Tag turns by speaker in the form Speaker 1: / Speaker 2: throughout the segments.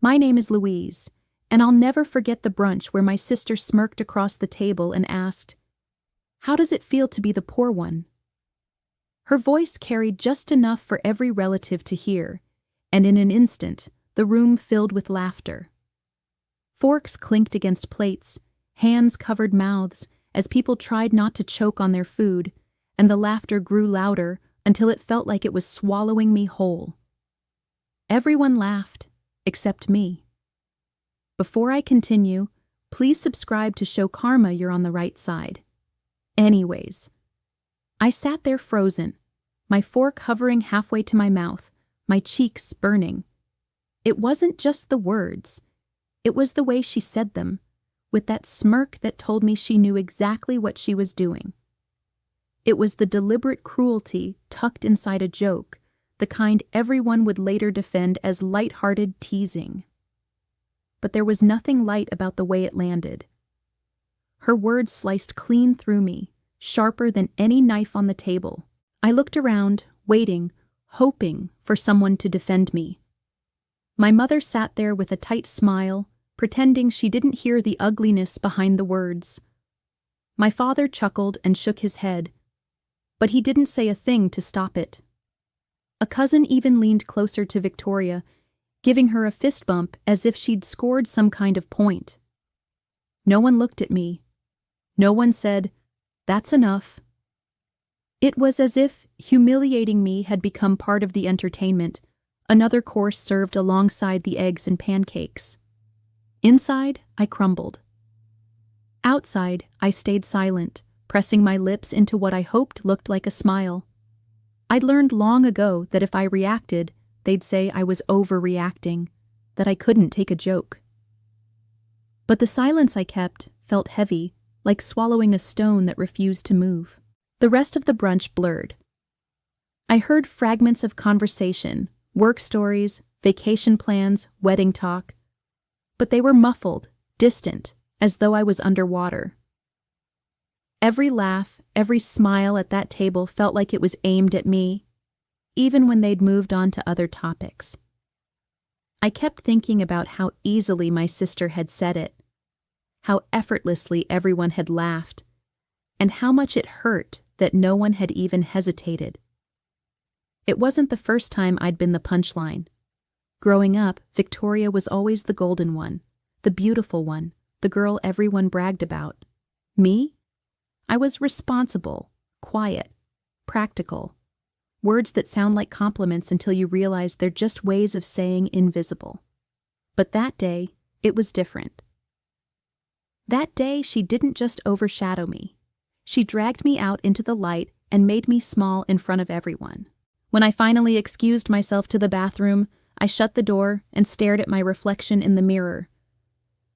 Speaker 1: My name is Louise, and I'll never forget the brunch where my sister smirked across the table and asked, "How does it feel to be the poor one?" Her voice carried just enough for every relative to hear, and in an instant, the room filled with laughter. Forks clinked against plates, hands covered mouths as people tried not to choke on their food, and the laughter grew louder until it felt like it was swallowing me whole. Everyone laughed, except me. Before I continue, please subscribe to show karma you're on the right side. Anyways, I sat there frozen, my fork hovering halfway to my mouth, my cheeks burning. It wasn't just the words. It was the way she said them, with that smirk that told me she knew exactly what she was doing. It was the deliberate cruelty tucked inside a joke, the kind everyone would later defend as light-hearted teasing. But there was nothing light about the way it landed. Her words sliced clean through me, sharper than any knife on the table. I looked around, waiting, hoping for someone to defend me. My mother sat there with a tight smile, pretending she didn't hear the ugliness behind the words. My father chuckled and shook his head, but he didn't say a thing to stop it. A cousin even leaned closer to Victoria, giving her a fist bump as if she'd scored some kind of point. No one looked at me. No one said, "That's enough." It was as if humiliating me had become part of the entertainment, another course served alongside the eggs and pancakes. Inside, I crumbled. Outside, I stayed silent, pressing my lips into what I hoped looked like a smile. I'd learned long ago that if I reacted, they'd say I was overreacting, that I couldn't take a joke. But the silence I kept felt heavy, like swallowing a stone that refused to move. The rest of the brunch blurred. I heard fragments of conversation, work stories, vacation plans, wedding talk, but they were muffled, distant, as though I was underwater. Every laugh, every smile at that table felt like it was aimed at me, even when they'd moved on to other topics. I kept thinking about how easily my sister had said it, how effortlessly everyone had laughed, and how much it hurt that no one had even hesitated. It wasn't the first time I'd been the punchline. Growing up, Victoria was always the golden one, the beautiful one, the girl everyone bragged about. Me? I was responsible, quiet, practical. Words that sound like compliments until you realize they're just ways of saying invisible. But that day, it was different. That day, she didn't just overshadow me. She dragged me out into the light and made me small in front of everyone. When I finally excused myself to the bathroom, I shut the door and stared at my reflection in the mirror.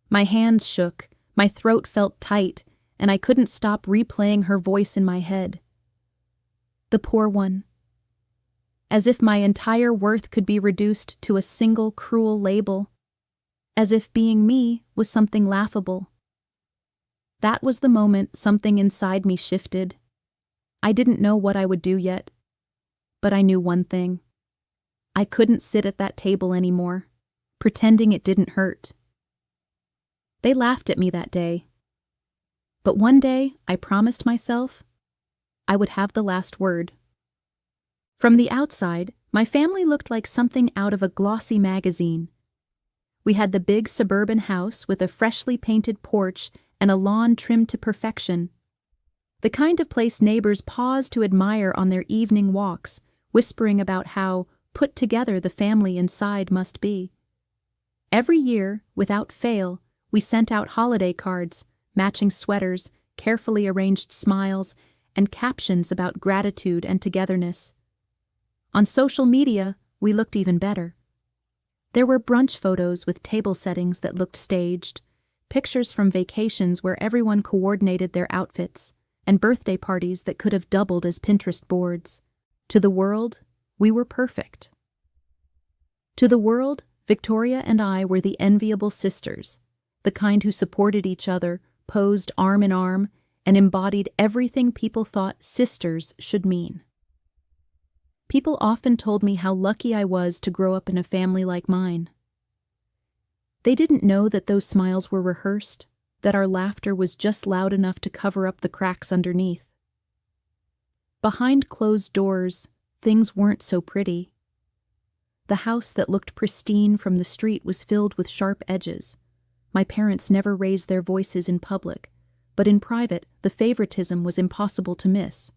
Speaker 1: My hands shook, my throat felt tight, and I couldn't stop replaying her voice in my head. The poor one. As if my entire worth could be reduced to a single cruel label. As if being me was something laughable. That was the moment something inside me shifted. I didn't know what I would do yet, but I knew one thing. I couldn't sit at that table anymore, pretending it didn't hurt. They laughed at me that day. But one day, I promised myself I would have the last word. From the outside, my family looked like something out of a glossy magazine. We had the big suburban house with a freshly painted porch and a lawn trimmed to perfection. The kind of place neighbors paused to admire on their evening walks, whispering about how put together the family inside must be. Every year, without fail, we sent out holiday cards, matching sweaters, carefully arranged smiles, and captions about gratitude and togetherness. On social media, we looked even better. There were brunch photos with table settings that looked staged, pictures from vacations where everyone coordinated their outfits, and birthday parties that could have doubled as Pinterest boards. To the world, we were perfect. To the world, Victoria and I were the enviable sisters, the kind who supported each other, posed arm in arm, and embodied everything people thought sisters should mean. People often told me how lucky I was to grow up in a family like mine. They didn't know that those smiles were rehearsed, that our laughter was just loud enough to cover up the cracks underneath. Behind closed doors, things weren't so pretty. The house that looked pristine from the street was filled with sharp edges. My parents never raised their voices in public, but in private, the favoritism was impossible to miss.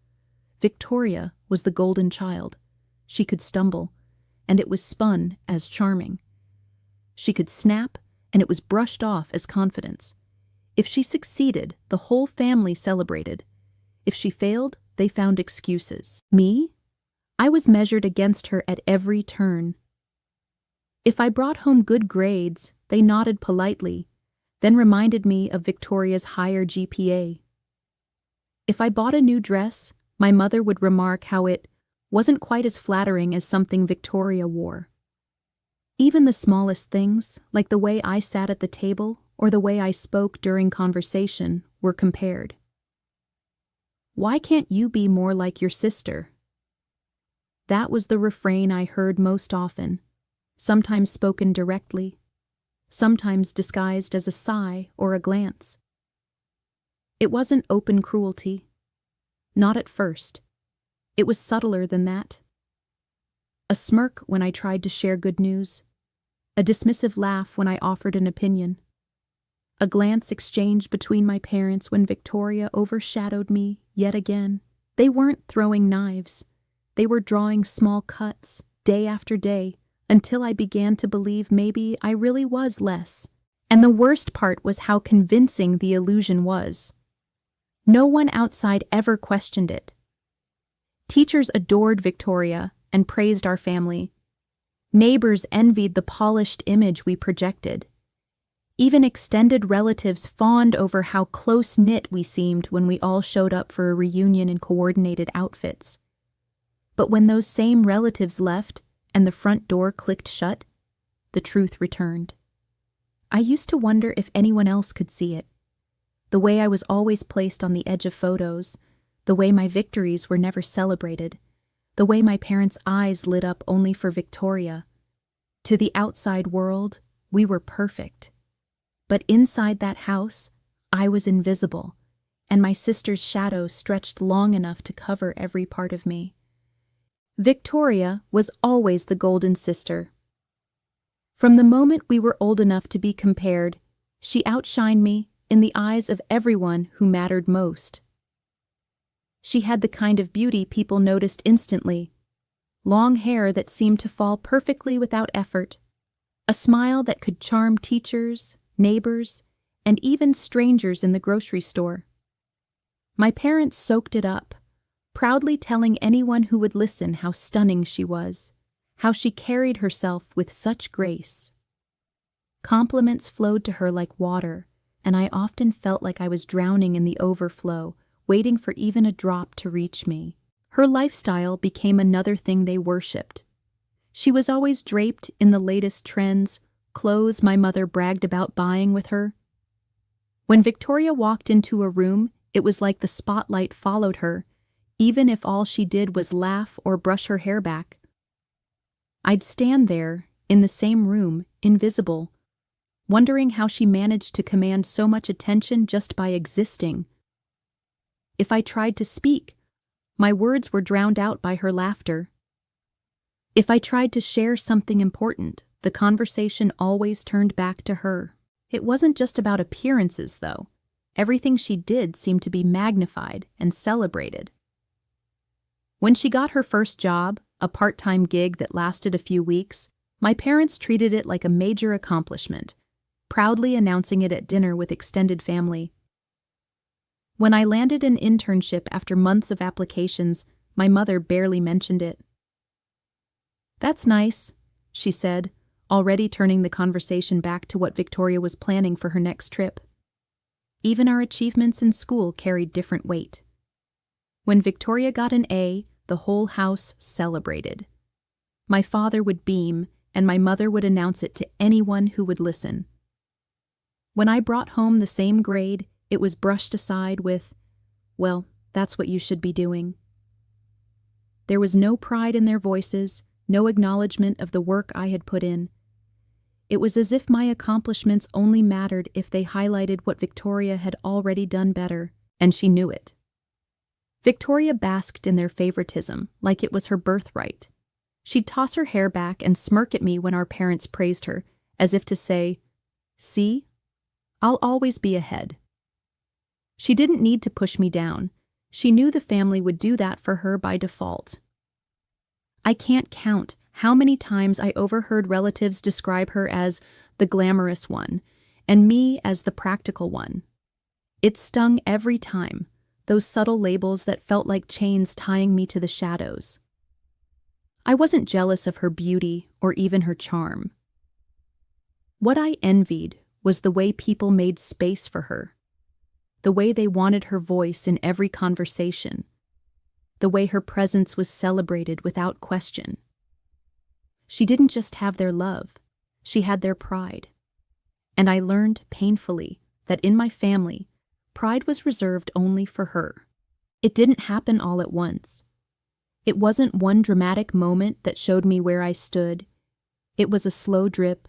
Speaker 1: Victoria was the golden child. She could stumble, and it was spun as charming. She could snap, and it was brushed off as confidence. If she succeeded, the whole family celebrated. If she failed, they found excuses. Me? I was measured against her at every turn. If I brought home good grades, they nodded politely, then reminded me of Victoria's higher GPA. If I bought a new dress, my mother would remark how it wasn't quite as flattering as something Victoria wore. Even the smallest things, like the way I sat at the table or the way I spoke during conversation, were compared. "Why can't you be more like your sister?" That was the refrain I heard most often, sometimes spoken directly, sometimes disguised as a sigh or a glance. It wasn't open cruelty. Not at first. It was subtler than that. A smirk when I tried to share good news. A dismissive laugh when I offered an opinion. A glance exchanged between my parents when Victoria overshadowed me yet again. They weren't throwing knives. They were drawing small cuts, day after day, until I began to believe maybe I really was less. And the worst part was how convincing the illusion was. No one outside ever questioned it. Teachers adored Victoria and praised our family. Neighbors envied the polished image we projected. Even extended relatives fawned over how close-knit we seemed when we all showed up for a reunion in coordinated outfits. But when those same relatives left and the front door clicked shut, the truth returned. I used to wonder if anyone else could see it. The way I was always placed on the edge of photos, the way my victories were never celebrated, the way my parents' eyes lit up only for Victoria. To the outside world, we were perfect. But inside that house, I was invisible, and my sister's shadow stretched long enough to cover every part of me. Victoria was always the golden sister. From the moment we were old enough to be compared, she outshined me in the eyes of everyone who mattered most. She had the kind of beauty people noticed instantly, long hair that seemed to fall perfectly without effort, a smile that could charm teachers, neighbors, and even strangers in the grocery store. My parents soaked it up, proudly telling anyone who would listen how stunning she was, how she carried herself with such grace. Compliments flowed to her like water, and I often felt like I was drowning in the overflow, waiting for even a drop to reach me. Her lifestyle became another thing they worshipped. She was always draped in the latest trends, clothes my mother bragged about buying with her. When Victoria walked into a room, it was like the spotlight followed her, even if all she did was laugh or brush her hair back. I'd stand there, in the same room, invisible, wondering how she managed to command so much attention just by existing. If I tried to speak, my words were drowned out by her laughter. If I tried to share something important, the conversation always turned back to her. It wasn't just about appearances, though. Everything she did seemed to be magnified and celebrated. When she got her first job, a part-time gig that lasted a few weeks, my parents treated it like a major accomplishment, proudly announcing it at dinner with extended family. When I landed an internship after months of applications, my mother barely mentioned it. "That's nice," she said, already turning the conversation back to what Victoria was planning for her next trip. Even our achievements in school carried different weight. When Victoria got an A, the whole house celebrated. My father would beam, and my mother would announce it to anyone who would listen. When I brought home the same grade, it was brushed aside with, "Well, that's what you should be doing." There was no pride in their voices, no acknowledgement of the work I had put in. It was as if my accomplishments only mattered if they highlighted what Victoria had already done better, and she knew it. Victoria basked in their favoritism, like it was her birthright. She'd toss her hair back and smirk at me when our parents praised her, as if to say, "See? I'll always be ahead." She didn't need to push me down. She knew the family would do that for her by default. I can't count how many times I overheard relatives describe her as the glamorous one, and me as the practical one. It stung every time, those subtle labels that felt like chains tying me to the shadows. I wasn't jealous of her beauty or even her charm. What I envied was the way people made space for her, the way they wanted her voice in every conversation, the way her presence was celebrated without question. She didn't just have their love, she had their pride. And I learned painfully that in my family, pride was reserved only for her. It didn't happen all at once. It wasn't one dramatic moment that showed me where I stood. It was a slow drip,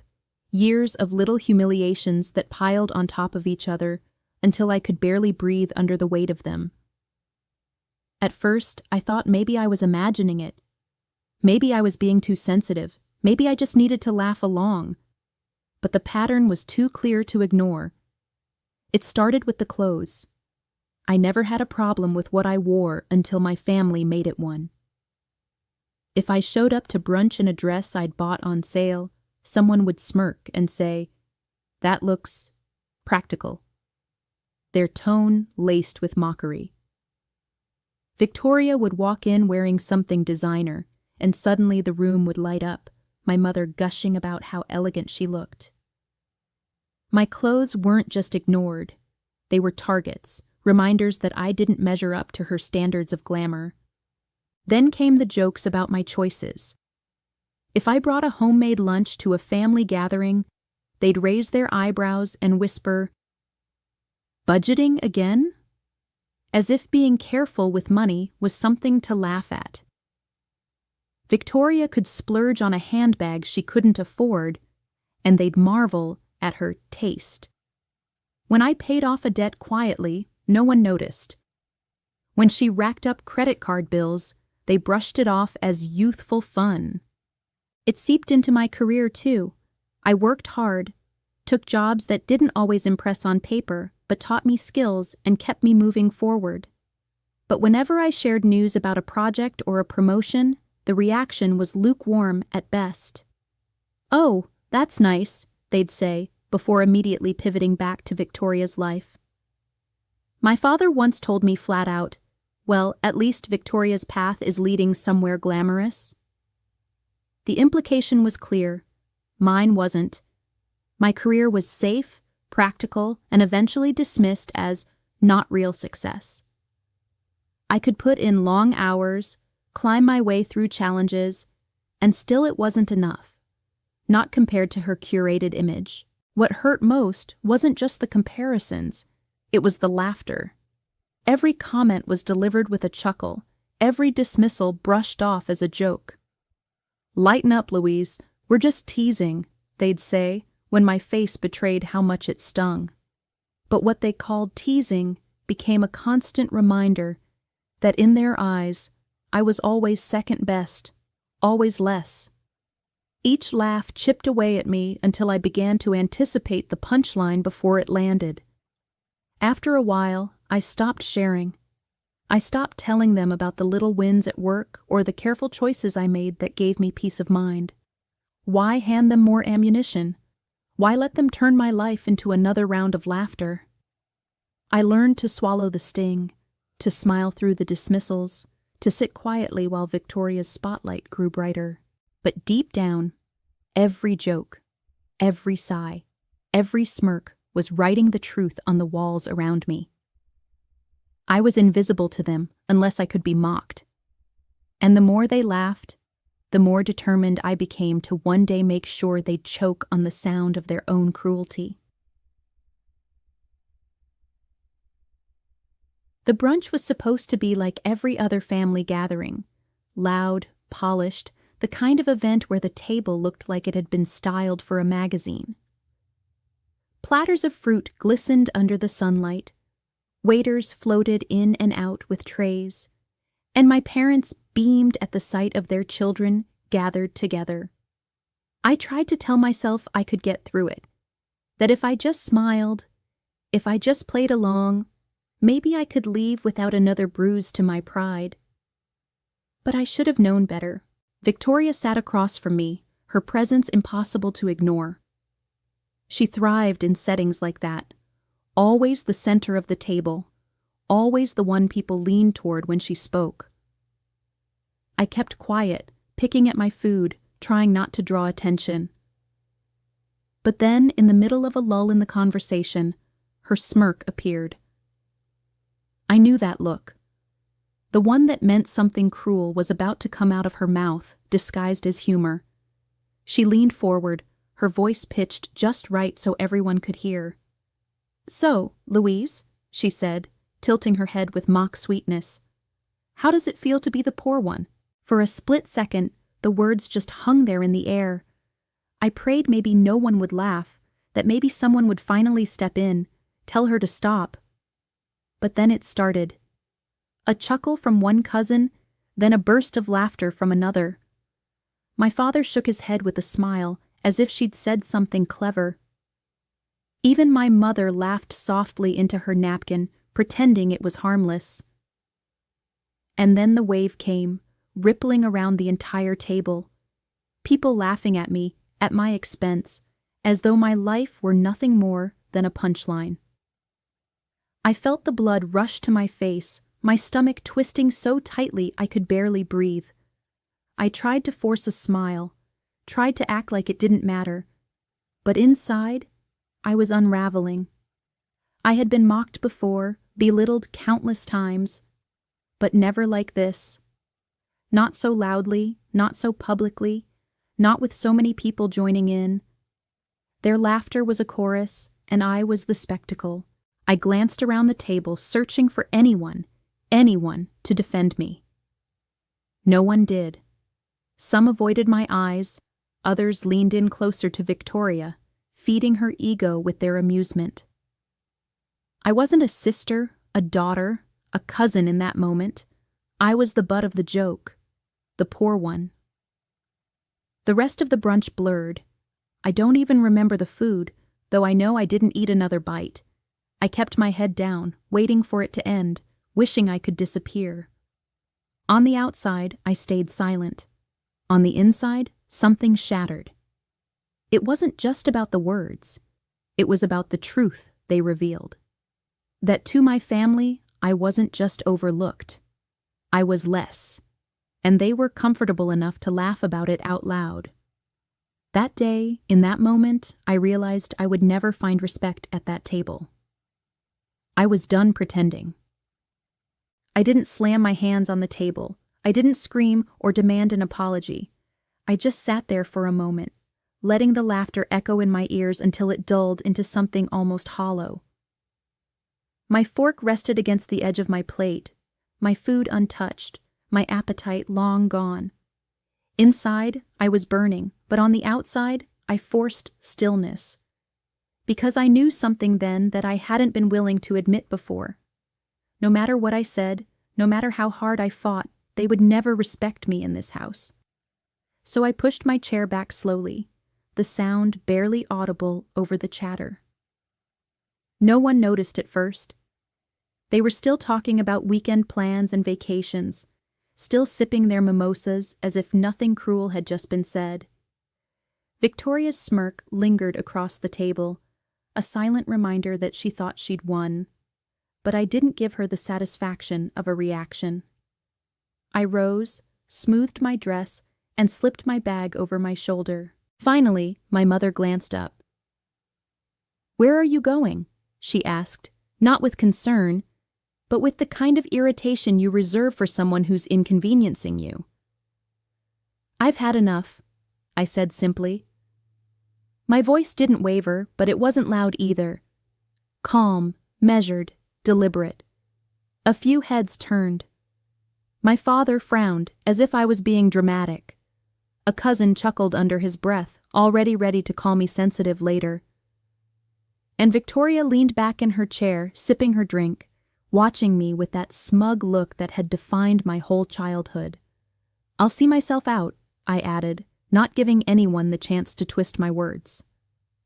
Speaker 1: years of little humiliations that piled on top of each other until I could barely breathe under the weight of them. At first, I thought maybe I was imagining it. Maybe I was being too sensitive. Maybe I just needed to laugh along. But the pattern was too clear to ignore. It started with the clothes. I never had a problem with what I wore until my family made it one. If I showed up to brunch in a dress I'd bought on sale, someone would smirk and say, "That looks practical." Their tone laced with mockery. Victoria would walk in wearing something designer, and suddenly the room would light up, my mother gushing about how elegant she looked. My clothes weren't just ignored. They were targets, reminders that I didn't measure up to her standards of glamour. Then came the jokes about my choices. If I brought a homemade lunch to a family gathering, they'd raise their eyebrows and whisper, "Budgeting again?" As if being careful with money was something to laugh at. Victoria could splurge on a handbag she couldn't afford, and they'd marvel at her taste. When I paid off a debt quietly, no one noticed. When she racked up credit card bills, they brushed it off as youthful fun. It seeped into my career, too. I worked hard, took jobs that didn't always impress on paper, but taught me skills and kept me moving forward. But whenever I shared news about a project or a promotion, the reaction was lukewarm at best. "Oh, that's nice," they'd say, before immediately pivoting back to Victoria's life. My father once told me flat out, "Well, at least Victoria's path is leading somewhere glamorous." The implication was clear. Mine wasn't. My career was safe, practical, and eventually dismissed as not real success. I could put in long hours, climb my way through challenges, and still it wasn't enough. Not compared to her curated image. What hurt most wasn't just the comparisons, it was the laughter. Every comment was delivered with a chuckle, every dismissal brushed off as a joke. "Lighten up, Louise, we're just teasing," they'd say, when my face betrayed how much it stung. But what they called teasing became a constant reminder that in their eyes, I was always second best, always less. Each laugh chipped away at me until I began to anticipate the punchline before it landed. After a while, I stopped sharing. I stopped telling them about the little wins at work or the careful choices I made that gave me peace of mind. Why hand them more ammunition? Why let them turn my life into another round of laughter? I learned to swallow the sting, to smile through the dismissals, to sit quietly while Victoria's spotlight grew brighter. But deep down, every joke, every sigh, every smirk was writing the truth on the walls around me. I was invisible to them unless I could be mocked. And the more they laughed, the more determined I became to one day make sure they'd choke on the sound of their own cruelty. The brunch was supposed to be like every other family gathering, loud, polished, the kind of event where the table looked like it had been styled for a magazine. Platters of fruit glistened under the sunlight, waiters floated in and out with trays, and my parents beamed at the sight of their children gathered together. I tried to tell myself I could get through it, that if I just smiled, if I just played along, maybe I could leave without another bruise to my pride. But I should have known better. Victoria sat across from me, her presence impossible to ignore. She thrived in settings like that, always the center of the table, always the one people leaned toward when she spoke. I kept quiet, picking at my food, trying not to draw attention. But then, in the middle of a lull in the conversation, her smirk appeared. I knew that look. The one that meant something cruel was about to come out of her mouth, disguised as humor. She leaned forward, her voice pitched just right so everyone could hear. "So, Louise," she said, tilting her head with mock sweetness, "how does it feel to be the poor one?" For a split second, the words just hung there in the air. I prayed maybe no one would laugh, that maybe someone would finally step in, tell her to stop. But then it started. A chuckle from one cousin, then a burst of laughter from another. My father shook his head with a smile, as if she'd said something clever. Even my mother laughed softly into her napkin, pretending it was harmless. And then the wave came, rippling around the entire table. People laughing at me, at my expense, as though my life were nothing more than a punchline. I felt the blood rush to my face, my stomach twisting so tightly I could barely breathe. I tried to force a smile, tried to act like it didn't matter, but inside, I was unraveling. I had been mocked before, belittled countless times, but never like this. Not so loudly, not so publicly, not with so many people joining in. Their laughter was a chorus, and I was the spectacle. I glanced around the table, searching for anyone to defend me. No one did. Some avoided my eyes, others leaned in closer to Victoria, feeding her ego with their amusement. I wasn't a sister, a daughter, a cousin in that moment. I was the butt of the joke, the poor one. The rest of the brunch blurred. I don't even remember the food, though I know I didn't eat another bite. I kept my head down, waiting for it to end, wishing I could disappear. On the outside, I stayed silent. On the inside, something shattered. It wasn't just about the words. It was about the truth they revealed. That to my family, I wasn't just overlooked. I was less. And they were comfortable enough to laugh about it out loud. That day, in that moment, I realized I would never find respect at that table. I was done pretending. I didn't slam my hands on the table. I didn't scream or demand an apology. I just sat there for a moment, letting the laughter echo in my ears until it dulled into something almost hollow. My fork rested against the edge of my plate, my food untouched, my appetite long gone. Inside, I was burning, but on the outside, I forced stillness. Because I knew something then that I hadn't been willing to admit before. No matter what I said, no matter how hard I fought, they would never respect me in this house. So I pushed my chair back slowly, the sound barely audible over the chatter. No one noticed at first. They were still talking about weekend plans and vacations, still sipping their mimosas as if nothing cruel had just been said. Victoria's smirk lingered across the table, a silent reminder that she thought she'd won, but I didn't give her the satisfaction of a reaction. I rose, smoothed my dress, and slipped my bag over my shoulder. Finally, my mother glanced up. "Where are you going?" she asked, not with concern, but with the kind of irritation you reserve for someone who's inconveniencing you. "I've had enough," I said simply. My voice didn't waver, but it wasn't loud either. Calm, measured, deliberate. A few heads turned. My father frowned, as if I was being dramatic. A cousin chuckled under his breath, already ready to call me sensitive later. And Victoria leaned back in her chair, sipping her drink, watching me with that smug look that had defined my whole childhood. "I'll see myself out," I added, not giving anyone the chance to twist my words.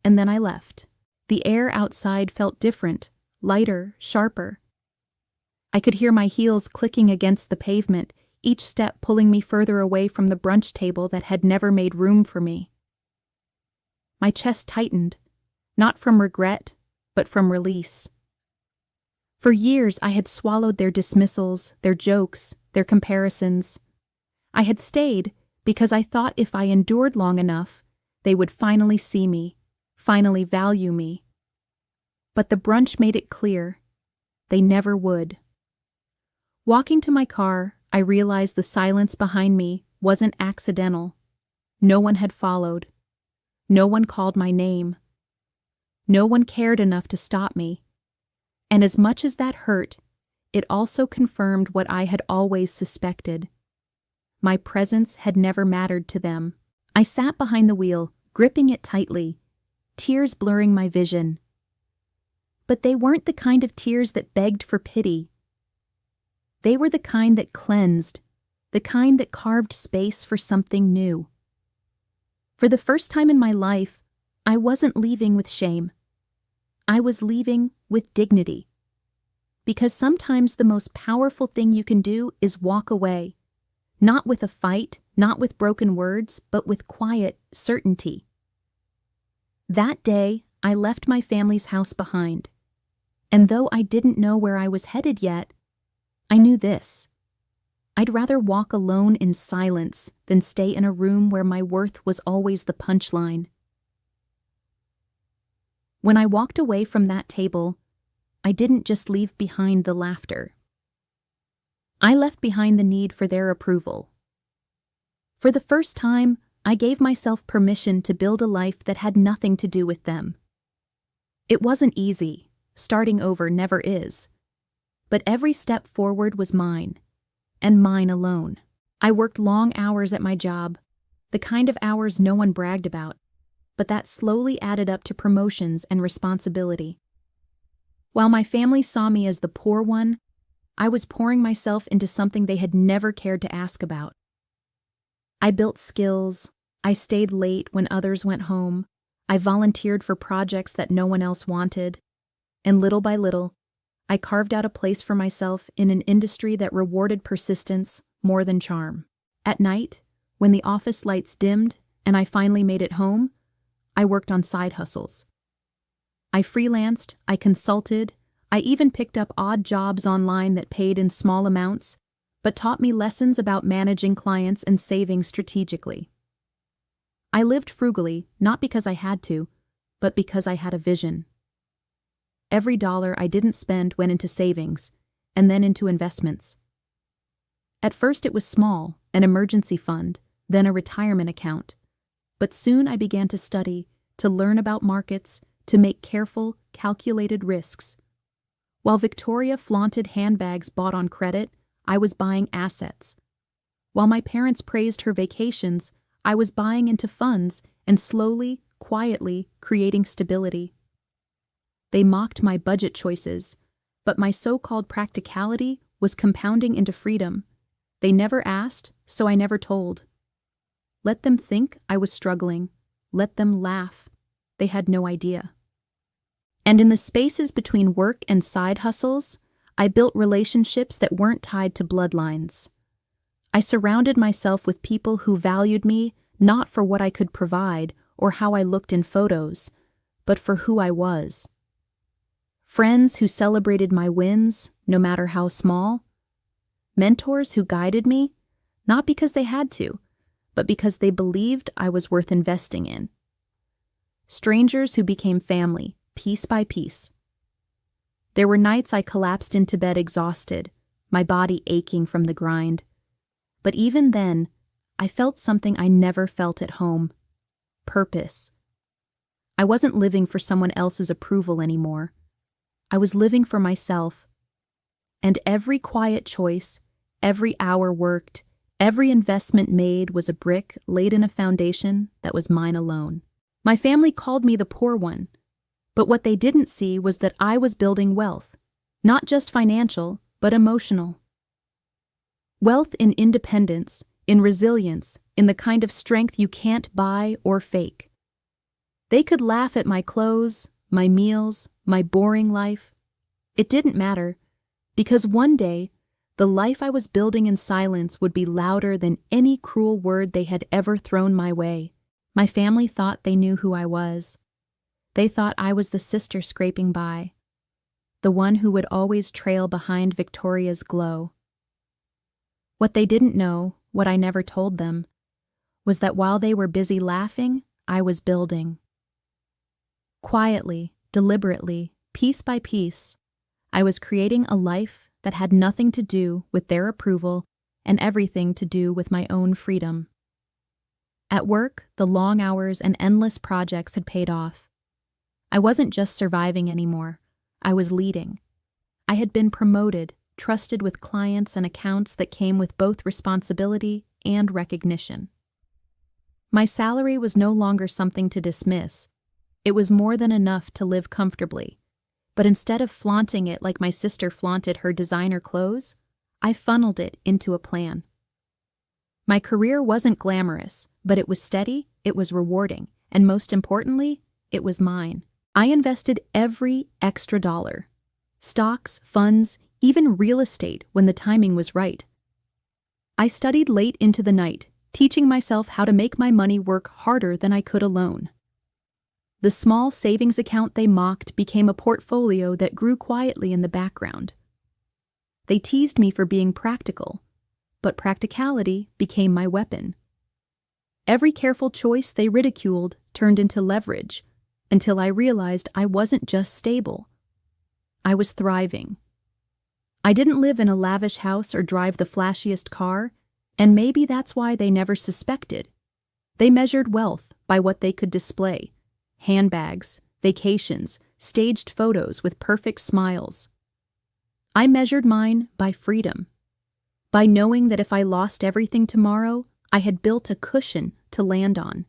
Speaker 1: And then I left. The air outside felt different, lighter, sharper. I could hear my heels clicking against the pavement, each step pulling me further away from the brunch table that had never made room for me. My chest tightened, not from regret, but from release. For years I had swallowed their dismissals, their jokes, their comparisons. I had stayed because I thought if I endured long enough, they would finally see me, finally value me. But the brunch made it clear. They never would. Walking to my car, I realized the silence behind me wasn't accidental. No one had followed. No one called my name. No one cared enough to stop me. And as much as that hurt, it also confirmed what I had always suspected. My presence had never mattered to them. I sat behind the wheel, gripping it tightly, tears blurring my vision. But they weren't the kind of tears that begged for pity. They were the kind that cleansed, the kind that carved space for something new. For the first time in my life, I wasn't leaving with shame. I was leaving with dignity. Because sometimes the most powerful thing you can do is walk away. Not with a fight, not with broken words, but with quiet certainty. That day, I left my family's house behind. And though I didn't know where I was headed yet, I knew this. I'd rather walk alone in silence than stay in a room where my worth was always the punchline. When I walked away from that table, I didn't just leave behind the laughter. I left behind the need for their approval. For the first time, I gave myself permission to build a life that had nothing to do with them. It wasn't easy. Starting over never is. But every step forward was mine, and mine alone. I worked long hours at my job, the kind of hours no one bragged about, but that slowly added up to promotions and responsibility. While my family saw me as the poor one, I was pouring myself into something they had never cared to ask about. I built skills, I stayed late when others went home, I volunteered for projects that no one else wanted, and little by little, I carved out a place for myself in an industry that rewarded persistence more than charm. At night, when the office lights dimmed and I finally made it home, I worked on side hustles. I freelanced, I consulted, I even picked up odd jobs online that paid in small amounts, but taught me lessons about managing clients and saving strategically. I lived frugally, not because I had to, but because I had a vision. Every dollar I didn't spend went into savings, and then into investments. At first it was small, an emergency fund, then a retirement account. But soon I began to study, to learn about markets, to make careful, calculated risks. While Victoria flaunted handbags bought on credit, I was buying assets. While my parents praised her vacations, I was buying into funds and slowly, quietly creating stability. They mocked my budget choices, but my so-called practicality was compounding into freedom. They never asked, so I never told. Let them think I was struggling. Let them laugh. They had no idea. And in the spaces between work and side hustles, I built relationships that weren't tied to bloodlines. I surrounded myself with people who valued me not for what I could provide or how I looked in photos, but for who I was. Friends who celebrated my wins, no matter how small. Mentors who guided me, not because they had to, but because they believed I was worth investing in. Strangers who became family, piece by piece. There were nights I collapsed into bed exhausted, my body aching from the grind. But even then, I felt something I never felt at home. Purpose. I wasn't living for someone else's approval anymore. I was living for myself. And every quiet choice, every hour worked, Every investment made was a brick laid in a foundation that was mine alone. My family called me the poor one, but what they didn't see was that I was building wealth, not just financial, but emotional. Wealth in independence, in resilience, in the kind of strength you can't buy or fake. They could laugh at my clothes, my meals, my boring life. It didn't matter, because one day, the life I was building in silence would be louder than any cruel word they had ever thrown my way. My family thought they knew who I was. They thought I was the sister scraping by, the one who would always trail behind Victoria's glow. What they didn't know, what I never told them, was that while they were busy laughing, I was building. Quietly, deliberately, piece by piece, I was creating a life that had nothing to do with their approval and everything to do with my own freedom. At work, the long hours and endless projects had paid off. I wasn't just surviving anymore, I was leading. I had been promoted, trusted with clients and accounts that came with both responsibility and recognition. My salary was no longer something to dismiss. It was more than enough to live comfortably. But instead of flaunting it like my sister flaunted her designer clothes, I funneled it into a plan. My career wasn't glamorous, but it was steady, it was rewarding, and most importantly, it was mine. I invested every extra dollar. Stocks, funds, even real estate when the timing was right. I studied late into the night, teaching myself how to make my money work harder than I could alone. The small savings account they mocked became a portfolio that grew quietly in the background. They teased me for being practical, but practicality became my weapon. Every careful choice they ridiculed turned into leverage, until I realized I wasn't just stable. I was thriving. I didn't live in a lavish house or drive the flashiest car, and maybe that's why they never suspected. They measured wealth by what they could display. Handbags, vacations, staged photos with perfect smiles. I measured mine by freedom, by knowing that if I lost everything tomorrow, I had built a cushion to land on,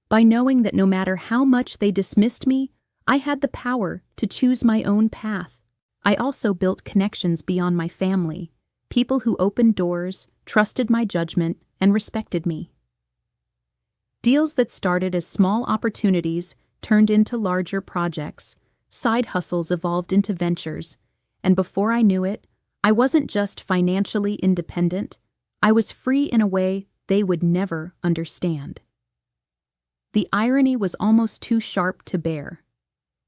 Speaker 1: by knowing that no matter how much they dismissed me, I had the power to choose my own path. I also built connections beyond my family, people who opened doors, trusted my judgment, and respected me. Deals that started as small opportunities turned into larger projects, side hustles evolved into ventures, and before I knew it, I wasn't just financially independent, I was free in a way they would never understand. The irony was almost too sharp to bear.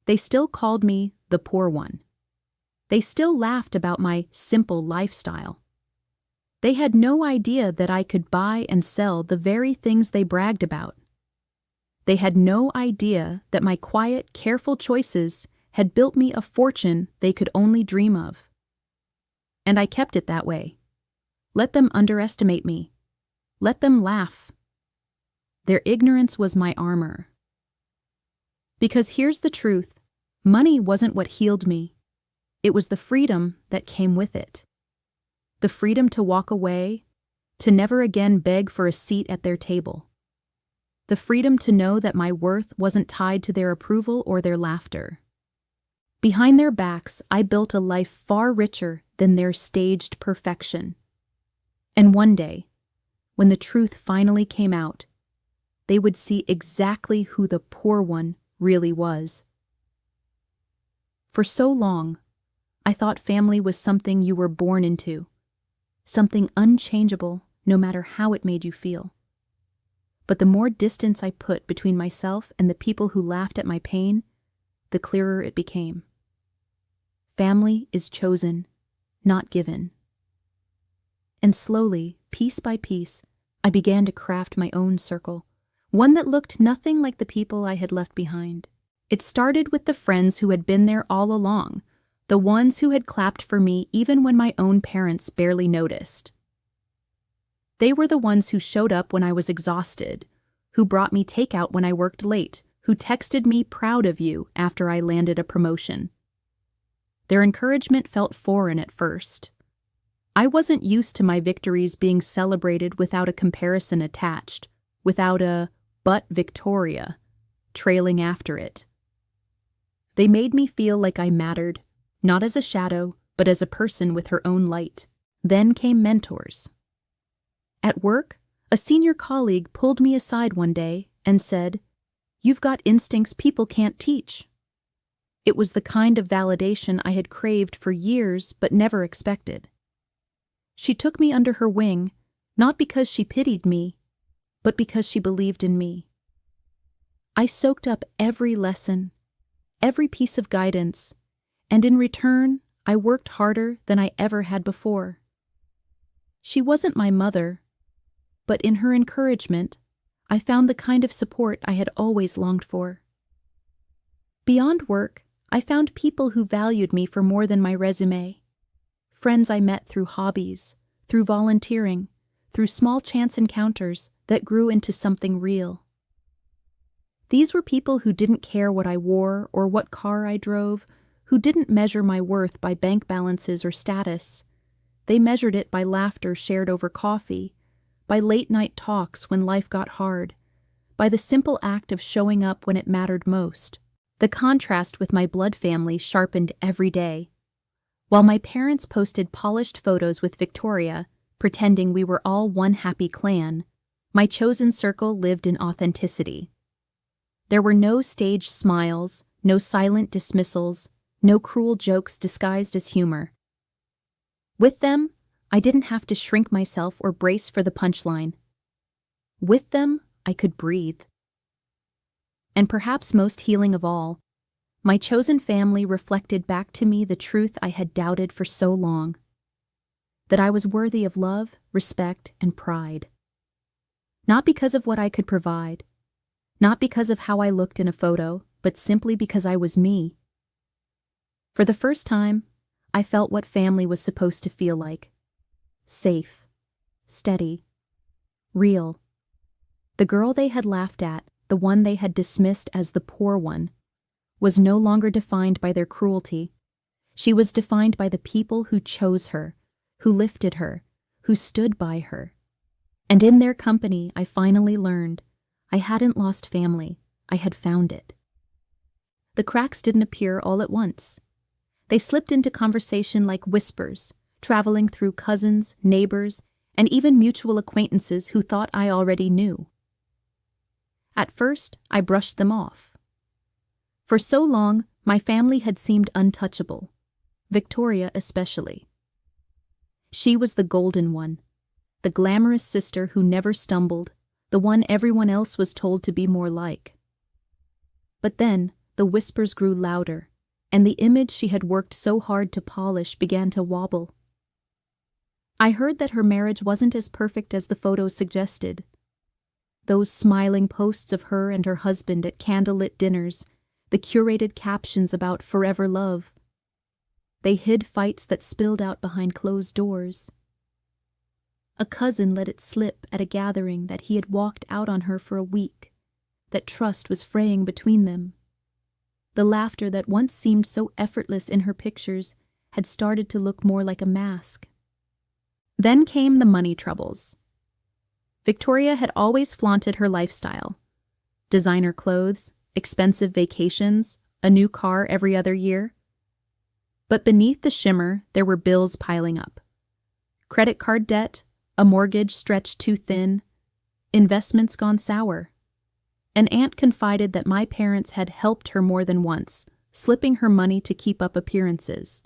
Speaker 1: They still called me the poor one. They still laughed about my simple lifestyle. They had no idea that I could buy and sell the very things they bragged about. They had no idea that my quiet, careful choices had built me a fortune they could only dream of. And I kept it that way. Let them underestimate me. Let them laugh. Their ignorance was my armor. Because here's the truth, money wasn't what healed me. It was the freedom that came with it. The freedom to walk away, to never again beg for a seat at their table. The freedom to know that my worth wasn't tied to their approval or their laughter. Behind their backs, I built a life far richer than their staged perfection. And one day, when the truth finally came out, they would see exactly who the poor one really was. For so long, I thought family was something you were born into. Something unchangeable, no matter how it made you feel. But the more distance I put between myself and the people who laughed at my pain, the clearer it became. Family is chosen, not given. And slowly, piece by piece, I began to craft my own circle, one that looked nothing like the people I had left behind. It started with the friends who had been there all along, the ones who had clapped for me even when my own parents barely noticed. They were the ones who showed up when I was exhausted, who brought me takeout when I worked late, who texted me proud of you after I landed a promotion. Their encouragement felt foreign at first. I wasn't used to my victories being celebrated without a comparison attached, without a "but Victoria" trailing after it. They made me feel like I mattered, not as a shadow, but as a person with her own light. Then came mentors. At work, a senior colleague pulled me aside one day and said, "You've got instincts people can't teach." It was the kind of validation I had craved for years but never expected. She took me under her wing, not because she pitied me, but because she believed in me. I soaked up every lesson, every piece of guidance, and in return, I worked harder than I ever had before. She wasn't my mother, but in her encouragement, I found the kind of support I had always longed for. Beyond work, I found people who valued me for more than my resume. Friends I met through hobbies, through volunteering, through small chance encounters that grew into something real. These were people who didn't care what I wore or what car I drove, who didn't measure my worth by bank balances or status. They measured it by laughter shared over coffee, by late-night talks when life got hard, by the simple act of showing up when it mattered most. The contrast with my blood family sharpened every day. While my parents posted polished photos with Victoria, pretending we were all one happy clan, my chosen circle lived in authenticity. There were no staged smiles, no silent dismissals, no cruel jokes disguised as humor. With them, I didn't have to shrink myself or brace for the punchline. With them, I could breathe. And perhaps most healing of all, my chosen family reflected back to me the truth I had doubted for so long: that I was worthy of love, respect, and pride. Not because of what I could provide, not because of how I looked in a photo, but simply because I was me. For the first time, I felt what family was supposed to feel like: safe, steady, real. The girl they had laughed at, the one they had dismissed as the poor one, was no longer defined by their cruelty. She was defined by the people who chose her, who lifted her, who stood by her. And in their company, I finally learned I hadn't lost family, I had found it. The cracks didn't appear all at once. They slipped into conversation like whispers, traveling through cousins, neighbors, and even mutual acquaintances who thought I already knew. At first, I brushed them off. For so long, my family had seemed untouchable, Victoria especially. She was the golden one, the glamorous sister who never stumbled, the one everyone else was told to be more like. But then, the whispers grew louder, and the image she had worked so hard to polish began to wobble. I heard that her marriage wasn't as perfect as the photos suggested. Those smiling posts of her and her husband at candlelit dinners, the curated captions about forever love. They hid fights that spilled out behind closed doors. A cousin let it slip at a gathering that he had walked out on her for a week, that trust was fraying between them. The laughter that once seemed so effortless in her pictures had started to look more like a mask. Then came the money troubles. Victoria had always flaunted her lifestyle: designer clothes, expensive vacations, a new car every other year. But beneath the shimmer, there were bills piling up. Credit card debt, a mortgage stretched too thin, investments gone sour. An aunt confided that my parents had helped her more than once, slipping her money to keep up appearances.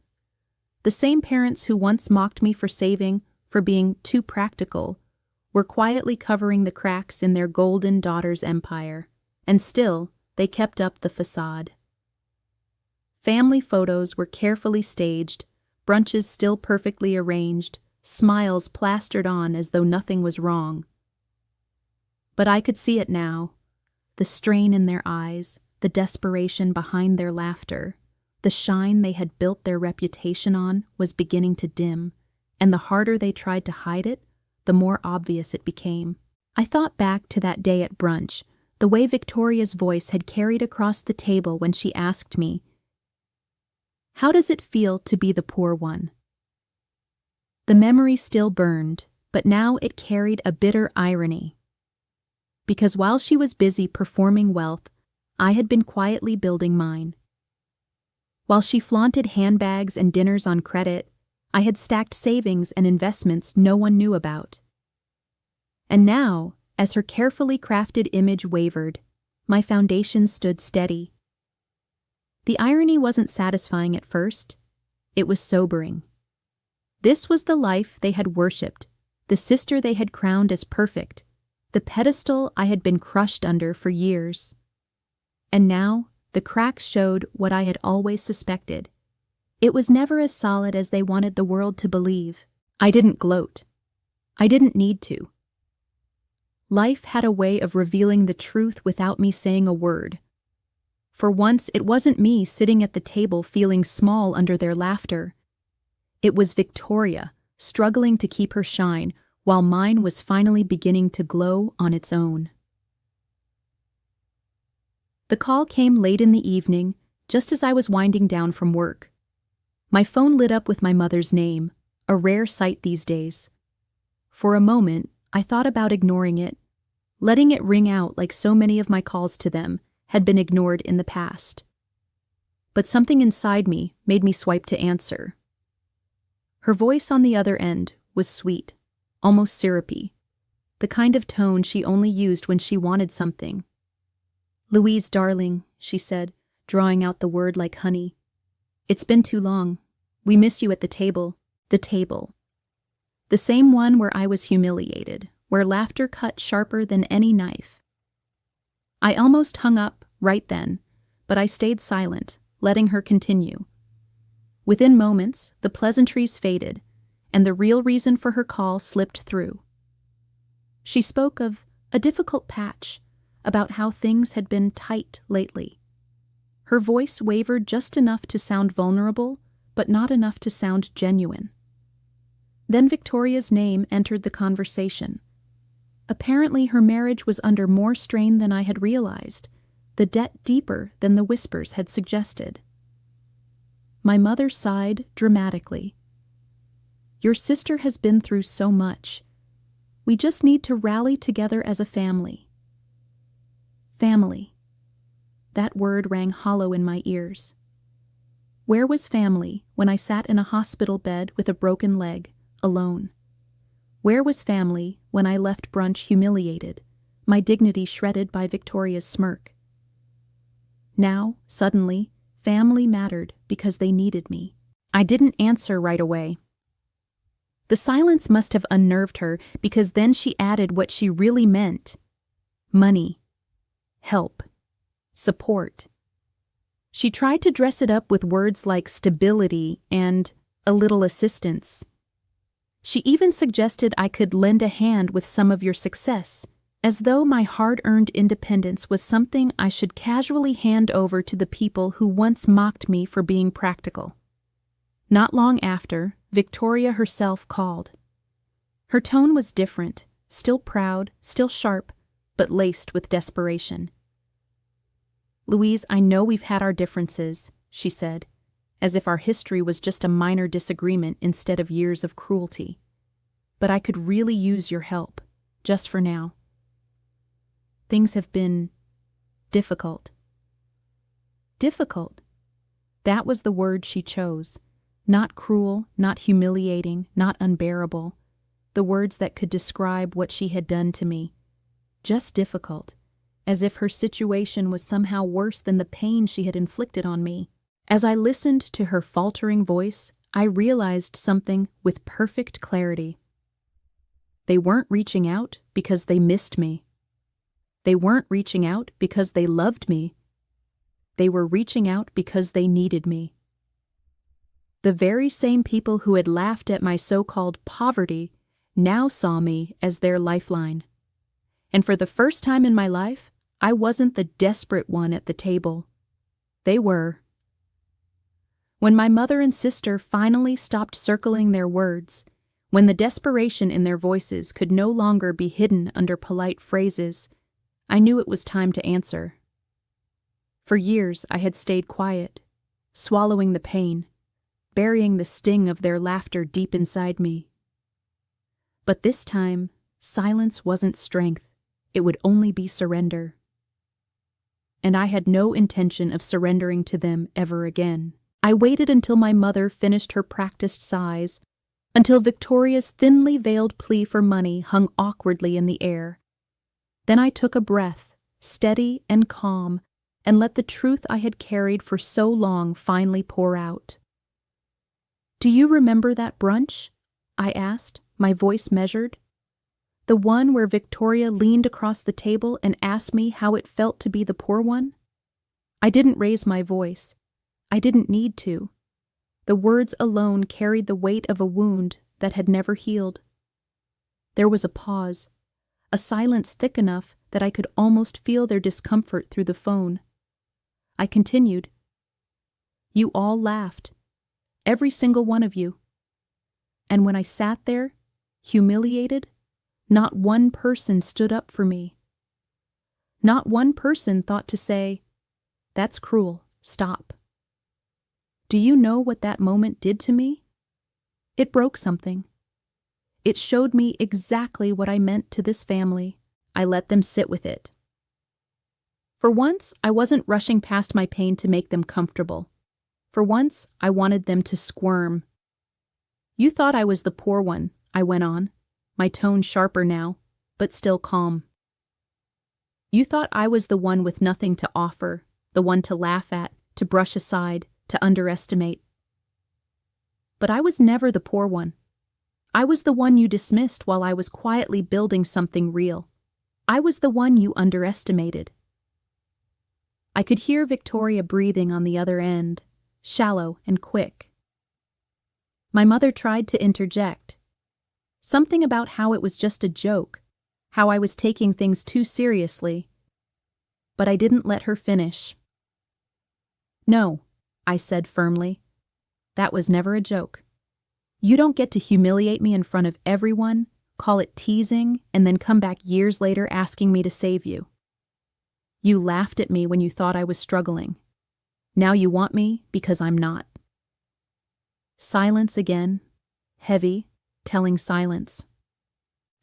Speaker 1: The same parents who once mocked me for saving, for being too practical, were quietly covering the cracks in their golden daughter's empire, and still they kept up the facade. Family photos were carefully staged, brunches still perfectly arranged, smiles plastered on as though nothing was wrong. But I could see it now: the strain in their eyes, the desperation behind their laughter. The shine they had built their reputation on was beginning to dim, and the harder they tried to hide it, the more obvious it became. I thought back to that day at brunch, the way Victoria's voice had carried across the table when she asked me, "How does it feel to be the poor one?" The memory still burned, but now it carried a bitter irony. Because while she was busy performing wealth, I had been quietly building mine. While she flaunted handbags and dinners on credit, I had stacked savings and investments no one knew about. And now, as her carefully crafted image wavered, my foundation stood steady. The irony wasn't satisfying at first. It was sobering. This was the life they had worshipped, the sister they had crowned as perfect, the pedestal I had been crushed under for years. And now, the cracks showed what I had always suspected. It was never as solid as they wanted the world to believe. I didn't gloat. I didn't need to. Life had a way of revealing the truth without me saying a word. For once, it wasn't me sitting at the table feeling small under their laughter. It was Victoria, struggling to keep her shine, while mine was finally beginning to glow on its own. The call came late in the evening, just as I was winding down from work. My phone lit up with my mother's name, a rare sight these days. For a moment, I thought about ignoring it, letting it ring out like so many of my calls to them had been ignored in the past. But something inside me made me swipe to answer. Her voice on the other end was sweet, almost syrupy, the kind of tone she only used when she wanted something. "Louise, darling," she said, drawing out the word like honey. "It's been too long. We miss you at the table. The table. The same one where I was humiliated, where laughter cut sharper than any knife." I almost hung up right then, but I stayed silent, letting her continue. Within moments, the pleasantries faded, and the real reason for her call slipped through. She spoke of a difficult patch, about how things had been tight lately. Her voice wavered just enough to sound vulnerable, but not enough to sound genuine. Then Victoria's name entered the conversation. Apparently her marriage was under more strain than I had realized, the debt deeper than the whispers had suggested. My mother sighed dramatically. "Your sister has been through so much. We just need to rally together as a family." Family. That word rang hollow in my ears. Where was family when I sat in a hospital bed with a broken leg, alone? Where was family when I left brunch humiliated, my dignity shredded by Victoria's smirk? Now, suddenly, family mattered because they needed me. I didn't answer right away. The silence must have unnerved her, because then she added what she really meant. Money. Help. Support. She tried to dress it up with words like stability and a little assistance. She even suggested I could lend a hand with some of your success, as though my hard-earned independence was something I should casually hand over to the people who once mocked me for being practical. Not long after, Victoria herself called. Her tone was different, still proud, still sharp, but laced with desperation. "Louise, I know we've had our differences," she said, as if our history was just a minor disagreement instead of years of cruelty. "But I could really use your help, just for now. Things have been difficult." Difficult. That was the word she chose. Not cruel, not humiliating, not unbearable. The words that could describe what she had done to me. Just difficult, as if her situation was somehow worse than the pain she had inflicted on me. As I listened to her faltering voice, I realized something with perfect clarity. They weren't reaching out because they missed me. They weren't reaching out because they loved me. They were reaching out because they needed me. The very same people who had laughed at my so-called poverty now saw me as their lifeline. And for the first time in my life, I wasn't the desperate one at the table. They were. When my mother and sister finally stopped circling their words, when the desperation in their voices could no longer be hidden under polite phrases, I knew it was time to answer. For years I had stayed quiet, swallowing the pain, burying the sting of their laughter deep inside me, But this time, silence wasn't strength. It would only be surrender. And I had no intention of surrendering to them ever again. I waited until my mother finished her practiced sighs, until Victoria's thinly veiled plea for money hung awkwardly in the air. Then I took a breath, steady and calm, and let the truth I had carried for so long finally pour out. "Do you remember that brunch?" I asked, my voice measured. "The one where Victoria leaned across the table and asked me how it felt to be the poor one?" I didn't raise my voice. I didn't need to. The words alone carried the weight of a wound that had never healed. There was a pause, a silence thick enough that I could almost feel their discomfort through the phone. I continued. "You all laughed. Every single one of you. And when I sat there, humiliated, not one person stood up for me. Not one person thought to say, 'That's cruel, stop.' Do you know what that moment did to me? It broke something. It showed me exactly what I meant to this family. I let them sit with it. For once, I wasn't rushing past my pain to make them comfortable. For once, I wanted them to squirm. You thought I was the poor one," I went on, my tone sharper now, but still calm. "You thought I was the one with nothing to offer, the one to laugh at, to brush aside, to underestimate. But I was never the poor one. I was the one you dismissed while I was quietly building something real. I was the one you underestimated." I could hear Victoria breathing on the other end, shallow and quick. My mother tried to interject. Something about how it was just a joke, how I was taking things too seriously. But I didn't let her finish. "No," I said firmly. "That was never a joke. You don't get to humiliate me in front of everyone, call it teasing, and then come back years later asking me to save you. You laughed at me when you thought I was struggling. Now you want me because I'm not." Silence again, heavy, telling silence.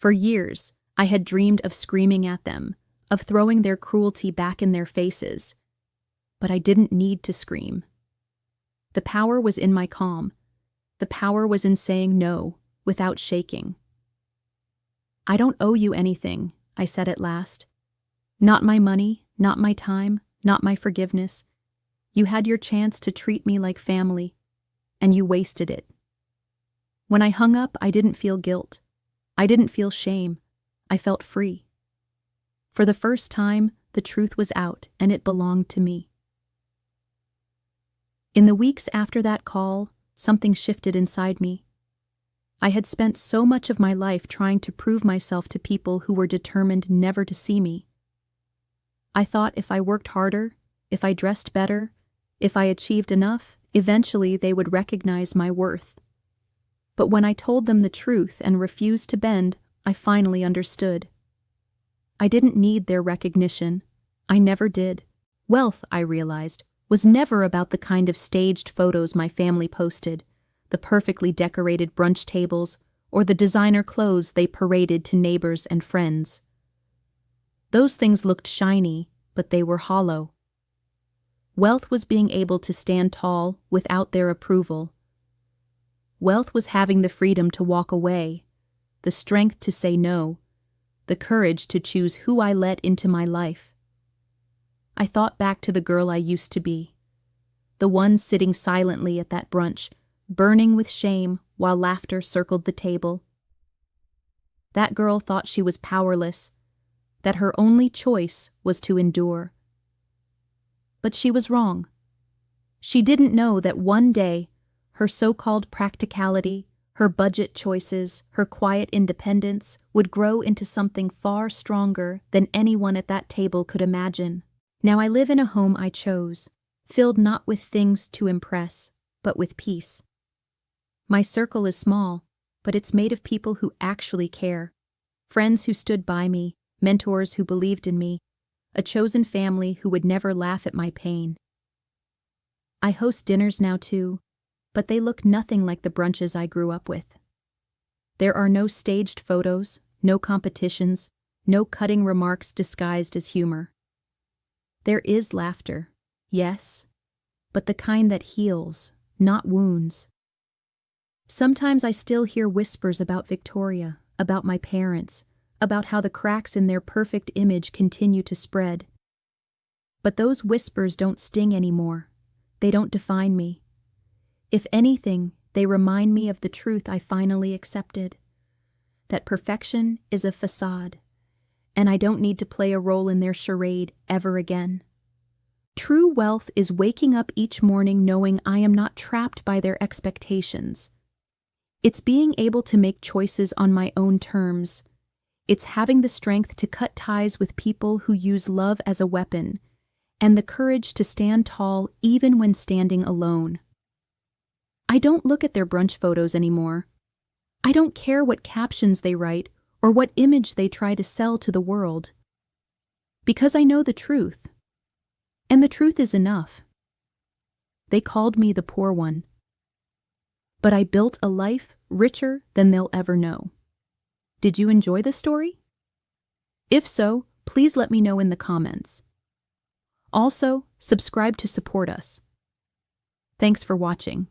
Speaker 1: For years, I had dreamed of screaming at them, of throwing their cruelty back in their faces. But I didn't need to scream. The power was in my calm. The power was in saying no, without shaking. "I don't owe you anything," I said at last. "Not my money, not my time, not my forgiveness. You had your chance to treat me like family, and you wasted it." When I hung up, I didn't feel guilt. I didn't feel shame. I felt free. For the first time, the truth was out, and it belonged to me. In the weeks after that call, something shifted inside me. I had spent so much of my life trying to prove myself to people who were determined never to see me. I thought if I worked harder, if I dressed better, if I achieved enough, eventually they would recognize my worth. But when I told them the truth and refused to bend, I finally understood. I didn't need their recognition. I never did. Wealth, I realized, was never about the kind of staged photos my family posted, the perfectly decorated brunch tables, or the designer clothes they paraded to neighbors and friends. Those things looked shiny, but they were hollow. Wealth was being able to stand tall without their approval. Wealth was having the freedom to walk away, the strength to say no, the courage to choose who I let into my life. I thought back to the girl I used to be, the one sitting silently at that brunch, burning with shame while laughter circled the table. That girl thought she was powerless, that her only choice was to endure. But she was wrong. She didn't know that one day, her so-called practicality, her budget choices, her quiet independence would grow into something far stronger than anyone at that table could imagine. Now I live in a home I chose, filled not with things to impress, but with peace. My circle is small, but it's made of people who actually care. Friends who stood by me, mentors who believed in me, a chosen family who would never laugh at my pain. I host dinners now too, but they look nothing like the brunches I grew up with. There are no staged photos, no competitions, no cutting remarks disguised as humor. There is laughter, yes, but the kind that heals, not wounds. Sometimes I still hear whispers about Victoria, about my parents, about how the cracks in their perfect image continue to spread. But those whispers don't sting anymore. They don't define me. If anything, they remind me of the truth I finally accepted. That perfection is a facade, and I don't need to play a role in their charade ever again. True wealth is waking up each morning knowing I am not trapped by their expectations. It's being able to make choices on my own terms. It's having the strength to cut ties with people who use love as a weapon, and the courage to stand tall even when standing alone. I don't look at their brunch photos anymore. I don't care what captions they write or what image they try to sell to the world. Because I know the truth. And the truth is enough. They called me the poor one. But I built a life richer than they'll ever know. Did you enjoy the story? If so, please let me know in the comments. Also, subscribe to support us. Thanks for watching.